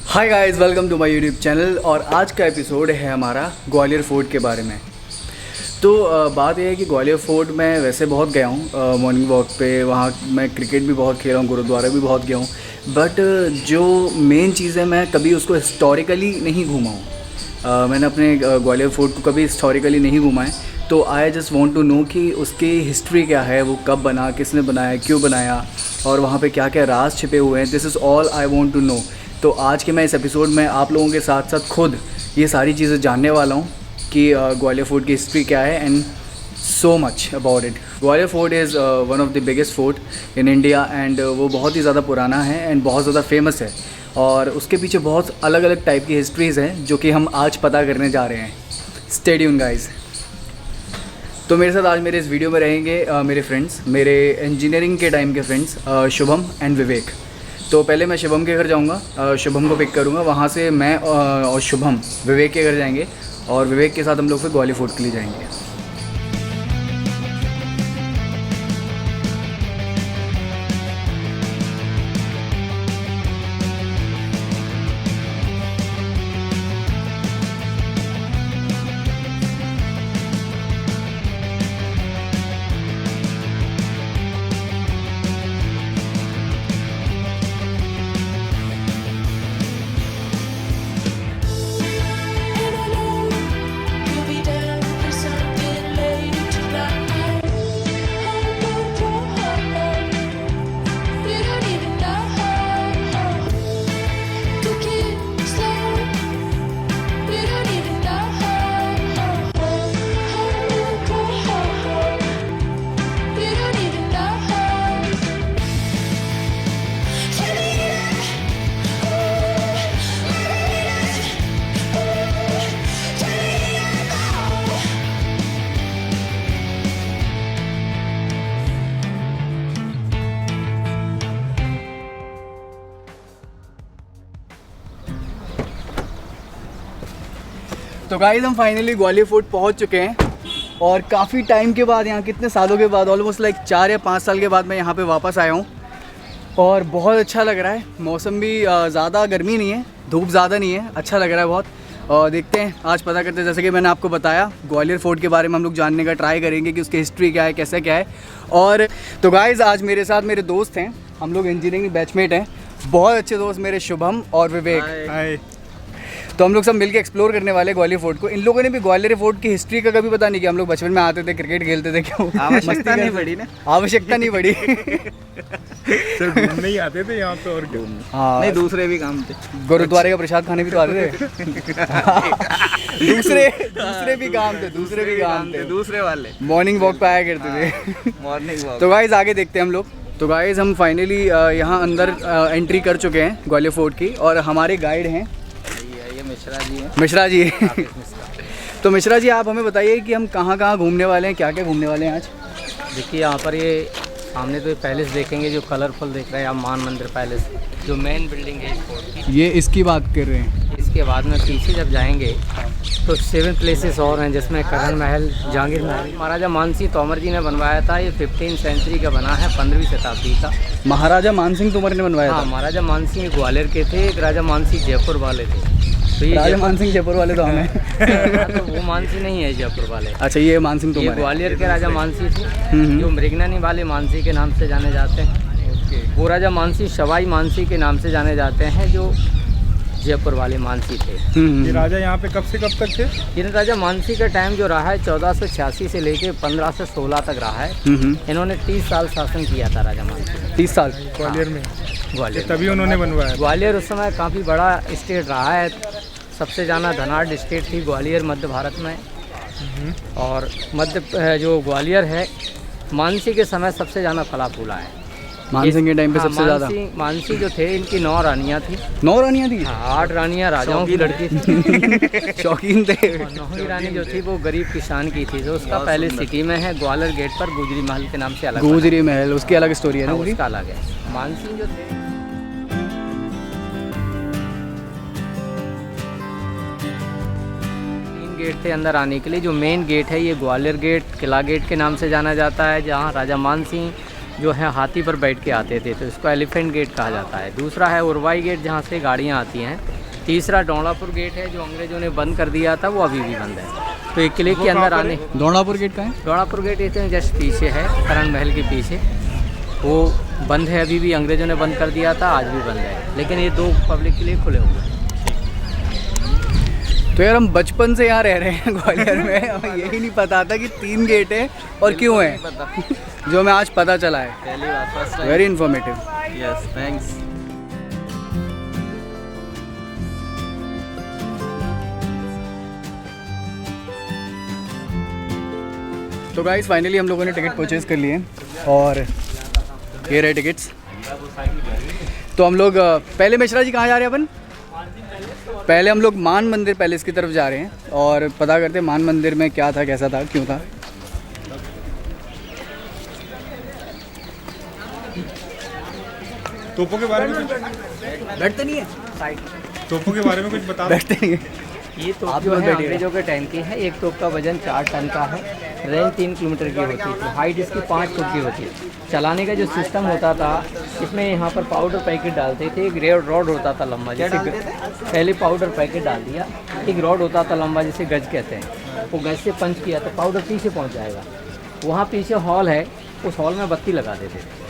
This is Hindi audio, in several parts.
Hi guys, welcome to my YouTube channel. और आज का एपिसोड है हमारा ग्वालियर फोर्ट के बारे में। तो बात यह है कि ग्वालियर फोर्ट मैं वैसे बहुत गया हूँ मॉर्निंग वॉक पे। वहाँ मैं क्रिकेट भी बहुत खेला हूँ, गुरुद्वारा भी बहुत गया हूँ। बट जो मेन चीज़ है, मैं कभी उसको हिस्टोरिकली नहीं घूमा हूँ। मैंने अपने ग्वालियर फोर्ट को कभी हिस्टोरिकली नहीं घूमा है। तो I just want to know कि उसकी हिस्ट्री क्या है, वो कब बना, किसने बनाया, क्यों बनाया, और वहाँ पे क्या क्या राज छिपे हुए हैं। This is all I want to know. तो आज के मैं इस एपिसोड में आप लोगों के साथ साथ खुद ये सारी चीज़ें जानने वाला हूँ कि ग्वालियर फोर्ट की हिस्ट्री क्या है and so much about it. Gwalior fort is one of the biggest fort in India and वो बहुत ही ज़्यादा पुराना है एंड बहुत ज़्यादा फेमस है। और उसके पीछे बहुत अलग अलग टाइप की हिस्ट्रीज़ हैं जो कि हम आज पता करने जा रहे हैं। Stay tuned guys. तो मेरे साथ आज मेरे इस वीडियो में रहेंगे मेरे फ्रेंड्स, मेरे इंजीनियरिंग के टाइम के फ्रेंड्स शुभम एंड विवेक। तो पहले मैं शुभम के घर जाऊंगा, शुभम को पिक करूंगा, वहाँ से मैं और शुभम विवेक के घर जाएंगे और विवेक के साथ हम लोग फिर ग्वालियर फोर्ट के लिए जाएंगे। तो गाइस, हम फाइनली ग्वालियर फोर्ट पहुंच चुके हैं और काफ़ी टाइम के बाद, यहाँ कितने सालों के बाद, ऑलमोस्ट लाइक 4 या 5 साल के बाद मैं यहाँ पे वापस आया हूँ और बहुत अच्छा लग रहा है। मौसम भी ज़्यादा गर्मी नहीं है, धूप ज़्यादा नहीं है, अच्छा लग रहा है बहुत। और देखते हैं, आज पता करते हैं। जैसे कि मैंने आपको बताया, ग्वालियर फोर्ट के बारे में हम लोग जानने का ट्राई करेंगे कि उसकी हिस्ट्री क्या है, कैसा क्या है। और तो गाइस, आज मेरे साथ मेरे दोस्त हैं, हम लोग इंजीनियरिंग बैचमेट हैं, बहुत अच्छे दोस्त मेरे शुभम और विवेक। हाय। तो हम लोग सब मिलके एक्सप्लोर करने वाले ग्वालियर फोर्ट को। इन लोगों ने भी ग्वालियर फोर्ट की हिस्ट्री का कभी पता नहीं कि हम लोग बचपन में आते थे, क्रिकेट खेलते थे, क्यों आवश्यकता नहीं पड़ी ना। आवश्यकता नहीं पड़ी। सिर्फ घूमने ही आते थे यहाँ पे और क्यों। हाँ, नहीं, दूसरे भी काम थे। गुरुद्वारे का प्रसाद खाने भी तो आते थे। दूसरे भी काम थे, दूसरे वाले मॉर्निंग वॉक पे आया करते थे। Morning walk. तो गाइस, आगे देखते हैं हम लोग। तो गाइस, हम फाइनली यहाँ अंदर एंट्री कर चुके हैं ग्वालियर फोर्ट की और हमारे गाइड हैं मिश्रा जी। तो मिश्रा जी, आप हमें बताइए कि हम कहाँ कहाँ घूमने वाले हैं, क्या क्या घूमने वाले हैं आज। देखिए, यहाँ पर ये सामने तो पैलेस देखेंगे जो कलरफुल दिख रहा है, आप मान मंदिर पैलेस, जो मेन बिल्डिंग है इस फोर्ट की। ये इसकी बात कर रहे हैं। इसके बाद में पीछे जब जाएंगे तो 7 प्लेसेस और हैं, जिसमें करण महल, जहांगीर महल महाराजा मानसिंह तोमर जी ने बनवाया था। ये 15वीं सेंचुरी का बना है, 15वीं शताब्दी का। महाराजा मानसिंह तोमर ने बनवाया था। महाराजा मानसिंह ग्वालियर के थे, एक राजा मानसिंह जयपुर वाले थे। तो ये राजा मानसिंह जयपुर वाले तो हमें तो वो मानसिंह नहीं है जयपुर वाले। अच्छा, ये मानसिंह ये तोमर ग्वालियर के राजा मानसिंह थे, जो मृगननी वाले मानसिंह के नाम से जाने जाते हैं। वो राजा मानसिंह सवाई मानसिंह के नाम से जाने जाते हैं, जो जयपुर वाले मानसिंह थे। ये राजा यहाँ पे कब से कब तक थे? इन राजा मानसिंह का टाइम जो रहा है 1486 से लेके 1516 तक रहा है। इन्होंने 30 साल शासन किया था राजा मानसिंह। 30 साल ग्वालियर में। ग्वालियर तभी उन्होंने बनवाया। ग्वालियर उस समय काफ़ी बड़ा स्टेट रहा है, सबसे ज़्यादा धनाढ़ स्टेट थी ग्वालियर मध्य भारत में। और मध्य जो ग्वालियर है, मानसिंह के समय सबसे ज़्यादा फला फूला है। मानसिंह के टाइम पे सबसे ज़्यादा मानसिंह जो थे, इनकी 9 रानियाँ थी। 9 रानियाँ थी? 8 रानियाँ राजाओं की लड़की थी। शौकीन थे। 9वीं रानी जो थी वो गरीब किसान की थी। तो उसका पहले सिटी में है, ग्वालियर गेट पर गुजरी महल के नाम से अलग। गुजरी महल, उसकी अलग स्टोरी है ना, उसका अलग है। मानसिंह जो थे, गेट थे अंदर आने के लिए। जो मेन गेट है, ये ग्वालियर गेट, किला गेट के नाम से जाना जाता है, जहाँ राजा मानसिंह जो है हाथी पर बैठ के आते थे, तो इसको एलिफेंट गेट कहा जाता है। दूसरा है उरवाई गेट, जहाँ से गाड़ियाँ आती हैं। तीसरा डोंगलापुर गेट है जो अंग्रेजों ने बंद कर दिया था, वो अभी भी बंद है। तो एक किले के अंदर आने, दोनापुर गेट का है। डोंगलापुर गेट इतने जस्ट पीछे है, करण महल के पीछे, वो बंद है अभी भी, अंग्रेजों ने बंद कर दिया था, आज भी बंद है, लेकिन ये 2 पब्लिक के लिए खुले हुए हैं। तो यार हम बचपन से यहाँ रह रहे हैं ग्वालियर में, हमें यही नहीं पता था कि 3 गेट है और क्यों है, जो हमें आज पता चला है। पहली बार, first very informative. Yes, thanks. तो गाइस फाइनली हम लोगों ने टिकट परचेज कर लिए और ये रहे टिकट्स। तो हम लोग पहले मिश्रा जी कहाँ जा रहे हैं अपन? पहले हम लोग मान मंदिर पैलेस की तरफ जा रहे हैं और पता करते हैं मान मंदिर में क्या था, कैसा था, क्यों था। तोपों के बारे में कुछ बैठते नहीं है, तोपों के बारे में कुछ बता। बैठते नहीं है। ये तोप आप जो लोग है बैठिएगा। अंग्रेजों के टाइम की है। एक तोप का वजन 4 टन का है, रेंज 3 किलोमीटर की होती थी, हाइट इसकी 5 फुट की होती है। चलाने का जो सिस्टम होता था, इसमें यहाँ पर पाउडर पैकेट डालते थे, एक रेड रॉड होता था लंबा, जैसे पहले पाउडर पैकेट डाल दिया, एक रॉड होता था लंबा जिसे गज कहते हैं, वो गज से पंच किया तो पाउडर पीछे पहुँच जाएगा। वहाँ पीछे हॉल है, उस हॉल में बत्ती लगा देते थे,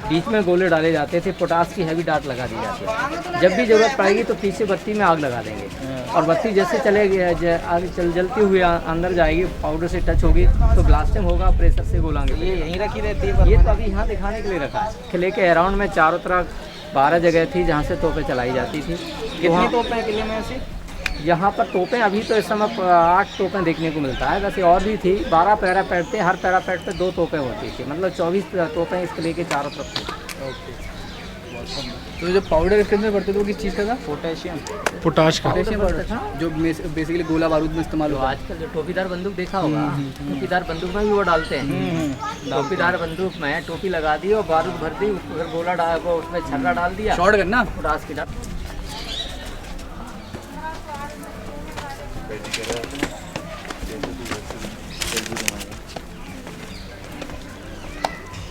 बीच में गोले डाले जाते थे, पोटास की हैवी डार्ट लगा दी जाती है। जब भी ज़रूरत पड़ेगी तो पीछे बत्ती में आग लगा देंगे और बत्ती जैसे चलेगी आगे जलती हुई अंदर जाएगी, पाउडर से टच होगी तो ब्लास्टिंग होगा, प्रेशर से गोलांगे। ये यहीं रखी रहती है, ये तो अभी यहाँ दिखाने के लिए रखा है। किले के अराउंड में चारों तरफ 12 जगह थी जहाँ से तोपें चलाई जाती थी। कितनी तोपें हैं किले में ऐसे? यहाँ पर तोपें अभी तो इस समय 8 तोपें देखने को मिलता है, वैसे और भी थी। 12 पैरापेट थे, हर पैरापेट पे 2 तोपें होती थी, मतलब 24 तोपें इस किले के चारों तरफ थी। ओके। तो जो पाउडर इसके अंदर पड़ते थे वो किस चीज़ का था? पोटेशियम, पोटाश का। पोटेशियम पाउडर, जो बेसिकली गोला बारूद में इस्तेमाल तो होता है। आजकल जो टोपीदार बंदूक देखा होगा, टोपीदार बंदूक में भी वो डालते हैं। टोपीदार बंदूक में टोपी लगा दी और बारूद भर दी, फिर गोला डाल को उसमें छर्रा डाल दिया, शॉर्ट करना। पोटास की डाल।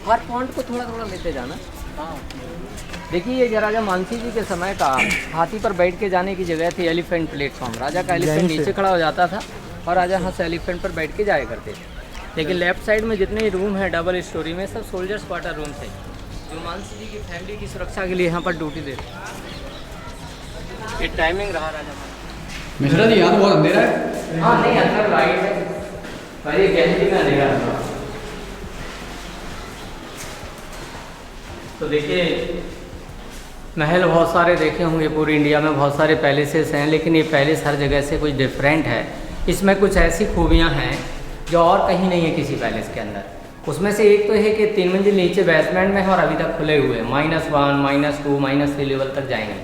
हर पॉइंट को थोड़ा थोड़ा लेते जाना। देखिए ये राजा मानसी जी के समय का हाथी पर बैठ के जाने की जगह थी, एलिफेंट प्लेटफॉर्म। राजा का एलिफेंट नीचे खड़ा हो जाता था और राजा यहाँ से एलिफेंट पर बैठ के जाया करते थे। लेकिन लेफ्ट साइड में जितने रूम है डबल स्टोरी में, सब सोल्जर्स क्वार्टर रूम थे, जो मानसी जी की फैमिली की सुरक्षा के लिए यहाँ पर ड्यूटी देते। ये टाइमिंग रहा राजा मिश्रा जी यहाँ तो बहुत अंधेरा है। हाँ नहीं, अंदर लाइट है, पर ये गहरी में अंधेरा था। तो देखिए महल बहुत सारे देखे होंगे, पूरी इंडिया में बहुत सारे पैलेसेस हैं, लेकिन ये पैलेस हर जगह से कुछ डिफरेंट है। इसमें कुछ ऐसी खूबियां हैं जो और कहीं नहीं है किसी पैलेस के अंदर। उसमें से एक तो है कि 3 मंजिल नीचे बेसमेंट में है और अभी तक खुले हुए हैं, -1, -2, -3 लेवल तक जाएंगे।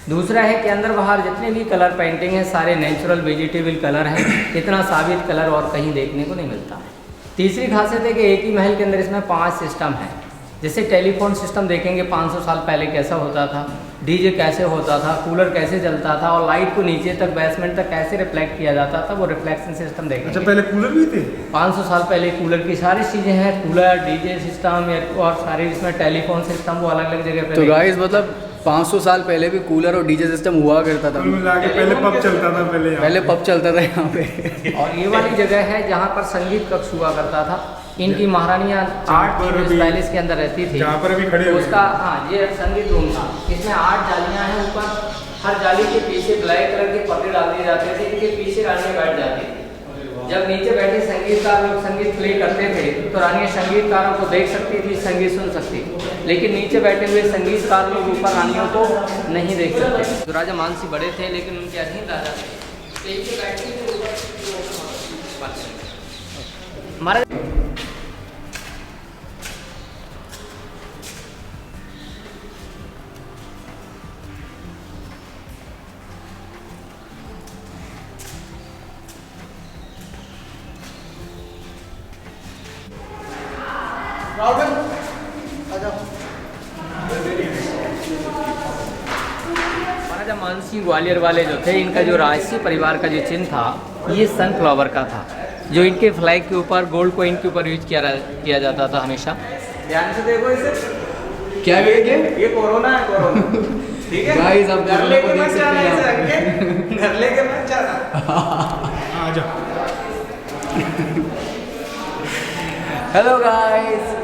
दूसरा है कि अंदर बाहर जितने भी कलर पेंटिंग हैं सारे नेचुरल वेजिटेबल कलर हैं, इतना साबित कलर और कहीं देखने को नहीं मिलता। तीसरी खासियत है कि एक ही महल के अंदर इसमें 5 सिस्टम हैं। जैसे टेलीफोन सिस्टम देखेंगे 500 साल पहले कैसा होता था, डीजे कैसे होता था, कूलर कैसे चलता था और लाइट को नीचे तक बेसमेंट तक कैसे रिफ्लेक्ट किया जाता था, वो रिफ्लेक्शन सिस्टम देखेंगे। अच्छा, पहले कूलर भी थे? 500 साल पहले कूलर की सारी चीज़ें हैं, कूलर, डीजे सिस्टम और सारे इसमें टेलीफोन सिस्टम वो अलग अलग जगह पे। तो गाइस मतलब 500 साल पहले भी कूलर और डीजे सिस्टम हुआ करता था। कुल मिला के पहले पब चलता था, पहले पब चलता था यहाँ पे। और ये वाली जगह है जहाँ पर संगीत कक्ष हुआ करता था। इनकी महारानियाँ 8 दिन इस पैलेस के अंदर रहती थी, जहाँ पर अभी खड़े हुए उसका हाँ ये संगीत रूम था। इसमें 8 जालियाँ हैं ऊपर, हर जाली के पीछे ब्लैक कलर के पर्दे डाल दिए जाते थे, इनके पीछे रानियाँ बैठ जाती थी। जब नीचे बैठे संगीतकार लोग संगीत प्ले करते थे तो रानियाँ संगीतकारों को देख सकती थी, संगीत सुन सकती, लेकिन नीचे बैठे हुए संगीतकार लोग ऊपर रानियों को नहीं देख सकते। तो राजा मानसी बड़े थे लेकिन उनके अधीन राजा थे, नीचे बैठते थे हमारा। महाराजा मानसिंह ग्वालियर वाले जो थे, इनका जो राजसी परिवार का जो चिन्ह था ये सनफ्लावर का था, जो इनके फ्लैग के ऊपर गोल्ड कॉइन के ऊपर यूज किया जाता था हमेशा। ध्यान से देखो इसे, क्या ये कोरोना है, कोरोना। ठीक है गाइस, आप कोरोना को देख सकते हैं यहाँ पे। लेके मत जाना। आ जाओ। Hello guys.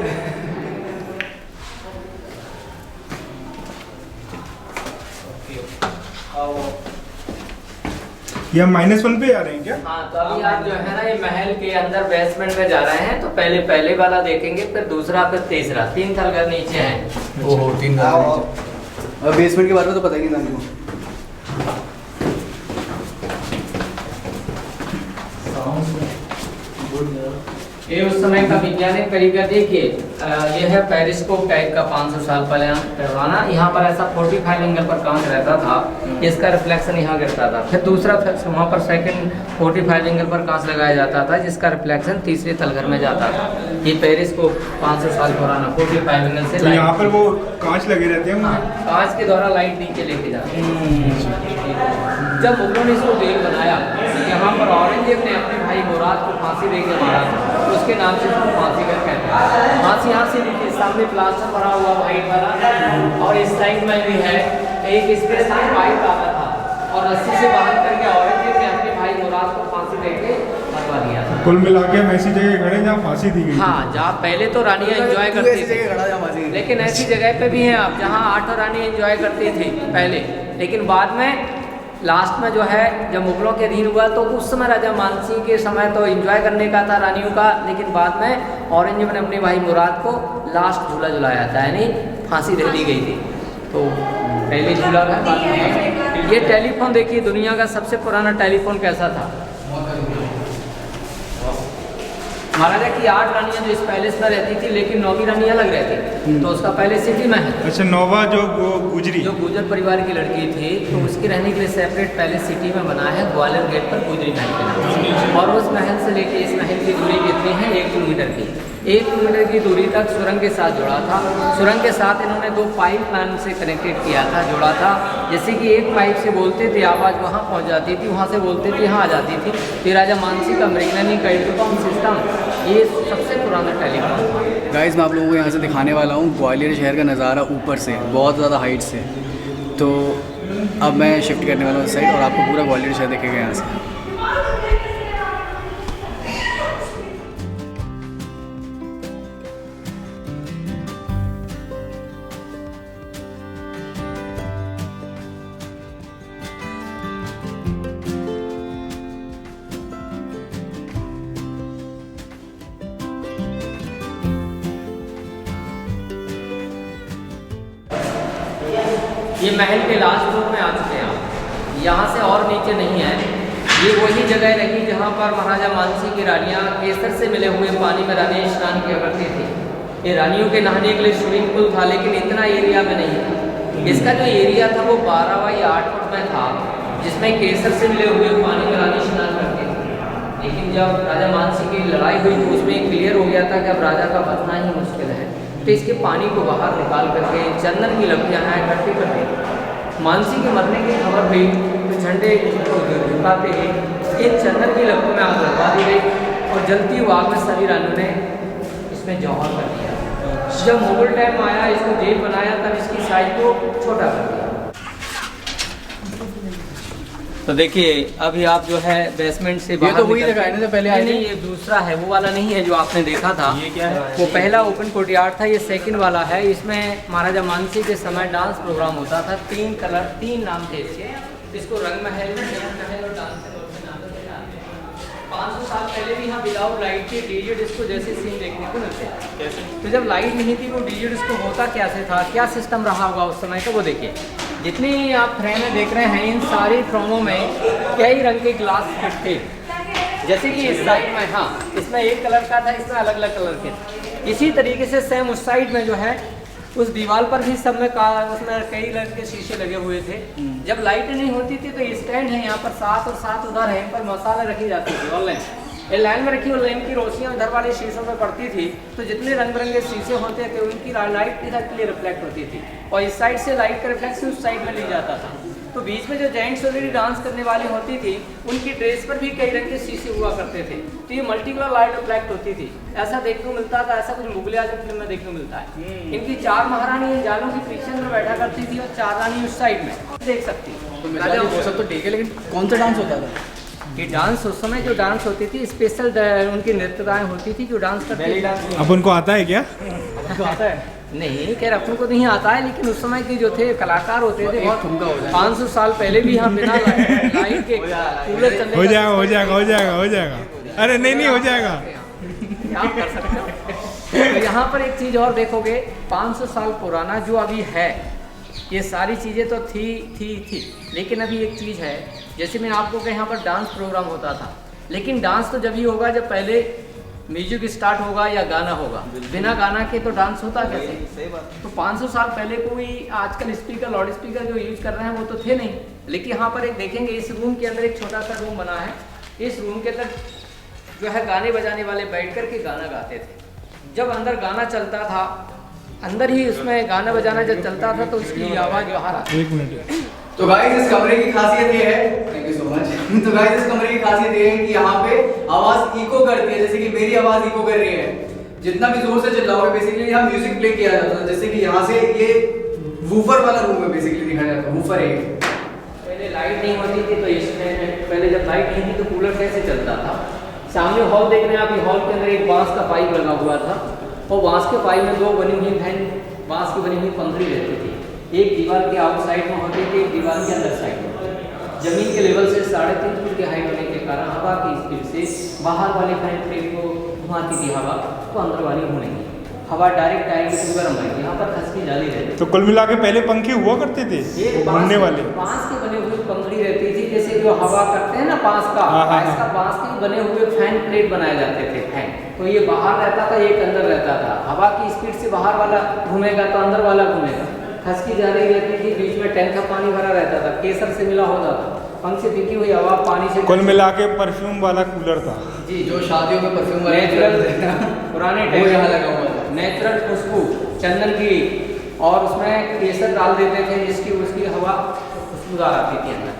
ये हम -1 पे आ रहे हैं क्या? हाँ, तो अभी आप जो है ना ये महल के अंदर बेसमेंट में जा रहे हैं, तो पहले वाला देखेंगे, फिर दूसरा, फिर तीसरा, 3 तल घर नीचे हैं। ओहो 3 और बेसमेंट के बारे में तो पता ही नहीं था हमको। ये उस समय का वैज्ञानिक तरीका देखिए, ये है पेरिस्कोप टाइप का 500 साल पहले करवाना। यहाँ पर ऐसा 45 एंगल पर कांच रहता था, इसका रिफ्लेक्शन यहाँ गिरता था। फिर दूसरा वहाँ पर सेकंड 45 एंगल पर कांच लगाया जाता था, जिसका रिफ्लेक्शन तीसरे तलघर में जाता था। ये पेरिस्कोप 500 साल पुराना 45 एंगल से तो यहाँ पर वो कांच लगे रहते हैं। हाँ, कांच के द्वारा लाइट नीचे लेके जाते हैं। जब मुगलों ने इसको जेल बनाया, यहाँ पर औरंगजेब ने अपने भाई मुराद को फांसी देके मारा था, उसके नाम से इसको फांसी घर कहते हैं। फांसी यहाँ से देखिए, सामने प्लास्टर बना हुआ वाइट वाला, और इस साइड में भी है एक स्पेस में पाइप आता था, और रस्सी से बांध करके औरंगजेब ने अपने भाई मुराद को फांसी देके मरवा दिया था। कुल मिला के हम ऐसी जगह खड़े जहाँ फांसी दी गई। हाँ, जहाँ पहले तो रानियाँ एंजॉय करती थी, लेकिन ऐसी जगह पे भी हैं आप जहाँ 8 रानी एंजॉय करती थी पहले, लेकिन बाद में लास्ट में जो है जब मुगलों के अधीन हुआ, तो उस समय राजा मानसिंह के समय तो एंजॉय करने का था रानियों का, लेकिन बाद में औरंगजेब ने अपने भाई मुराद को लास्ट झूला झुलाया था, यानी फांसी दे दी गई थी। तो पहले झूला था, बाद में ये टेलीफोन देखिए, दुनिया का सबसे पुराना टेलीफोन कैसा था। महाराजा की 8 रानियां जो इस पैलेस में रहती थी, लेकिन 9वीं रानी अलग रहती, तो उसका पहले सिटी में है। अच्छा, नौवा जो गुजरी, जो गुजर परिवार की लड़की थी, तो उसके रहने के लिए सेपरेट पैलेस सिटी में बना है, ग्वालियर गेट पर गुजरी महल के नाम। और उस महल से लेके इस महल की दूरी कितनी है? 1 किलोमीटर की। 1 किलोमीटर की दूरी तक सुरंग के साथ जोड़ा था। सुरंग के साथ इन्होंने 2 पाइप लाइन से कनेक्टेड किया था, जोड़ा था। जैसे कि एक पाइप से बोलते थे आवाज़ वहाँ पहुँच जाती थी, वहाँ से बोलते थे यहाँ आ जाती थी। फिर राजा मानसिंह का मृगननी का इंटरकॉम सिस्टम, ये सबसे पुराना टेलीफोन था। गाइस, मैं आप लोगों को यहाँ से दिखाने वाला हूँ ग्वालियर शहर का नज़ारा ऊपर से, बहुत ज़्यादा हाइट से। तो अब मैं शिफ्ट करने वाला हूँ इस साइड, और आपको पूरा ग्वालियर शहर दिखेगा यहाँ से। ये महल के लास्ट फ्लोर में आ चुके हैं आप, यहाँ से और नीचे नहीं है। ये वही जगह रही जहाँ पर महाराजा मानसिंह की रानियाँ केसर से मिले हुए पानी में रानी स्नान किया करती थी। ये रानियों के नहाने के लिए स्विमिंग पूल था, लेकिन इतना एरिया में नहीं था। इसका जो एरिया था वो 12 बाई 8 फुट में था, जिसमें केसर से मिले हुए पानी में रानी स्नान करती थी। लेकिन जब राजा मानसिंह की लड़ाई हुई, तो उसमें क्लियर हो गया था कि अब राजा का बचना ही मुश्किल है, तो इसके पानी को बाहर निकाल करके चंदन की लकड़ियाँ इकट्ठी कर दी। मानसिंह के मरने की खबर हुई, तो झंडे को झुकाते ही इन चंदन की लकड़ियों में आग लगवा दी गई, और जलती हुई आग में सभी रानियों ने इसमें जौहर कर दिया। जब मुगल टाइम आया, इसको जेल बनाया, तब इसकी साइज को छोटा कर दिया। तो देखिए, अभी आप जो है बेसमेंट से बाहर, ये तो वही जगह है ना जो पहले आए थे? नहीं, ये दूसरा है, वो वाला नहीं है जो आपने देखा था। ये क्या है? वो पहला ओपन कोर्टयार्ड था, ये सेकंड वाला है। इसमें महाराजा मानसिंह के समय डांस प्रोग्राम होता था। 3 नाम थे इसके। इसको रंग महल, जयंत महल और डांस महल नाम से जानते हैं। 500 साल पहले भी यहाँ विदाउट लाइट के डीजे डिस्को जैसे सीन देखने को मिलते हैं। तो जब लाइट नहीं थी, वो डीजे डिस्को होता कैसे था, क्या सिस्टम रहा होगा उस समय का, वो देखिए। जितनी आप फ्रेम में देख रहे हैं, इन सारी फ्रेमों में कई रंग के ग्लास फिट थे। जैसे कि इस साइड में, हाँ, इसमें एक कलर का था, इसमें अलग अलग कलर के। इसी तरीके से सेम उस साइड में जो है, उस दीवार पर भी सब में उसमें कई रंग के शीशे लगे हुए थे। जब लाइट नहीं होती थी, तो स्टैंड है यहाँ पर 7 और 7 उधर है, पर मसाले रखी जाती थी ऑनलाइन, ये लाइन में रखी, और लाइन की रोशनियाँ उधर वाले शीशों में पड़ती थी। तो जितने रंग बिरंगे शीशे होते थे, उनकी लाइट इधर के लिए रिफ्लेक्ट होती थी, और इस साइड से लाइट का रिफ्लेक्शन उस साइड में ले जाता था। तो बीच में जो जेंट्स ऑलरेडी डांस करने वाली होती थी उनकी ड्रेस पर भी कई रंग के शीशे हुआ करते थे, तो ये मल्टीकलर लाइट रिफ्लेक्ट होती थी। ऐसा देखने को मिलता था, ऐसा कुछ मुगल आजम फिल्म में देखने को मिलता है। इनकी 4 महारानी इन जालों के पीछे अंदर बैठा करती थी और 4 रानी उस साइड में देख सकती थी। तो वो सब तो ठीक है, लेकिन कौन सा डांस होता था? ये डांस उस समय जो डांस होती थी स्पेशल उनकी नृत्यताएं होती थी जो डांस करती थी। अब उनको आता है क्या? आता है नहीं, खैर अपन को नहीं आता है, लेकिन उस समय के जो थे कलाकार होते थे बहुत 500 साल पहले भी हम बिना लाइट के कूलर चलने हो जाएगा हो जाएगा हो जाएगा हो जाएगा। अरे नहीं हो जाएगा। आप कर सकते हो। तो यहाँ पर एक चीज़ और देखोगे, 500 साल पुराना जो अभी है, ये सारी चीज़ें तो थी, लेकिन अभी एक चीज़ है, जैसे मैंने आपको कहा यहाँ पर डांस प्रोग्राम होता था, लेकिन डांस तो जब ही होगा जब पहले म्यूजिक स्टार्ट होगा या गाना होगा। बिना गाना के तो डांस होता कैसे? तो 500 साल पहले कोई आजकल स्पीकर लाउड स्पीकर जो यूज कर रहे हैं वो तो थे नहीं, लेकिन यहाँ पर एक देखेंगे इस रूम के अंदर एक छोटा सा रूम बना है। इस रूम के अंदर जो है गाने बजाने वाले बैठ कर के गाना गाते थे। जब अंदर गाना चलता था, अंदर ही उसमें गाना बजाना जब चलता था तो उसकी आवाज़ बाहर आती। 1 मिनट। तो गाइस इस कमरे की खासियत ये है, थैंक यू सो मच। तो गाइस इस कमरे की खासियत ये है कि यहाँ पे आवाज इको करती है, जैसे कि मेरी आवाज इको कर रही है। जितना भी जोर से चिल्लाओगे बेसिकली यहाँ म्यूजिक प्ले किया जाता है, जैसे कि यहाँ से ये वूफर वाला रूम है बेसिकली दिखाया जाता है, वूफर है। पहले लाइट नहीं होती थी तो इसमें पहले जब लाइट नहीं थी तो कूलर कैसे चलता था? सामने हॉल देख रहे हैं आप, हॉल के अंदर एक बांस का पाइप लगा हुआ था और बांस के पाइप में 2 बनी हुई फैन बांस की बनी हुई पंखड़ी रहती थी। एक दीवार के आउटसाइड में होती थी, एक दीवार के अंदर साइड में। जमीन के लेवल से 3.5 फुट की हाइट होने के कारण हवा की स्पीड से बाहर वाले फैन प्लेट को घुमाती थी हवा, तो अंदर वाली घूमेगी। हवा डायरेक्ट आएगी तो गर्म आएगी। यहाँ पर खसकी जाली रहती। तो कुल मिला के पहले पंखे हुआ करते थे घूमने वाले, बांस के बने हुए पंखड़ी रहती थी, जैसे जो हवा करते हैं ना बांस का, इसका बांस के बने हुए फैन प्लेट बनाए जाते थे फैन। तो ये बाहर रहता था, एक अंदर रहता था। हवा की स्पीड से बाहर वाला घूमेगा तो अंदर वाला घूमेगा। खसकी जाली रहती थी, बीच में टैंक का पानी भरा रहता था, केसर से मिला होता था, पंख से फेंकी हुई हवा पानी से। कुल मिला के परफ्यूम वाला कूलर था जी, जो शादियों में परफ्यूम नेचुरल पुराने वो यहाँ लगा हुआ था। नेचुरल खुशबू चंदन की, और उसमें केसर डाल देते थे जिसकी उसकी हवा खुशबूदार आती थी अंदर।